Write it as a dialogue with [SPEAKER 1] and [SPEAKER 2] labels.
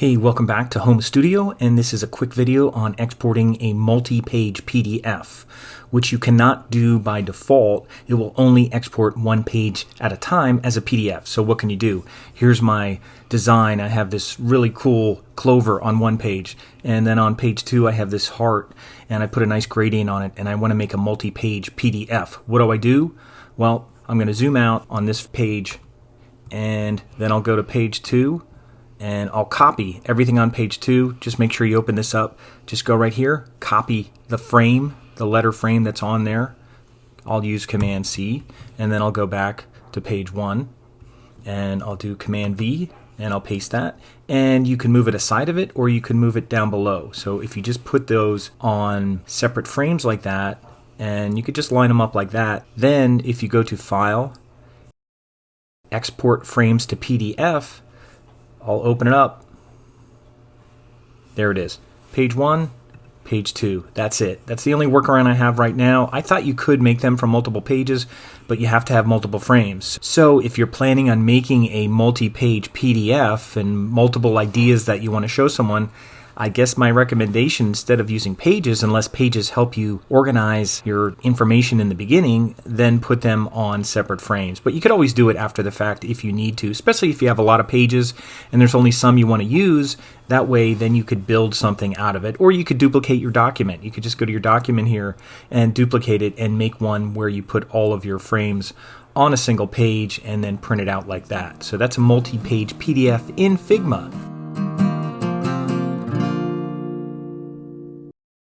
[SPEAKER 1] Hey, welcome back to Home Studio, and this is a quick video on exporting a multi-page PDF, which you cannot do by default. It will only export one page at a time as a PDF. So what can you do? Here's my design. I have this really cool clover on one page, and then on page 2 I have this heart, and I put a nice gradient on it, and I want to make a multi-page PDF. What do? Well, I'm going to zoom out on this page, and then I'll go to page 2, and I'll copy everything on page 2. Just make sure you open this up. Just go right here, copy the frame, the letter frame that's on there. I'll use Command C, and then I'll go back to page 1, and I'll do Command V, and I'll paste that. And you can move it aside of it, or you can move it down below. So if you just put those on separate frames like that, and you could just line them up like that, then if you go to File, Export Frames to PDF, I'll open it up. There it is. Page 1, page 2. That's it. That's the only workaround I have right now. I thought you could make them from multiple pages, but you have to have multiple frames. So if you're planning on making a multi-page PDF and multiple ideas that you want to show someone, I guess my recommendation, instead of using pages, unless pages help you organize your information in the beginning, then put them on separate frames. But you could always do it after the fact if you need to, especially if you have a lot of pages and there's only some you want to use. That way, then you could build something out of it. Or you could duplicate your document. You could just go to your document here and duplicate it and make one where you put all of your frames on a single page and then print it out like that. So that's a multi-page PDF in Figma.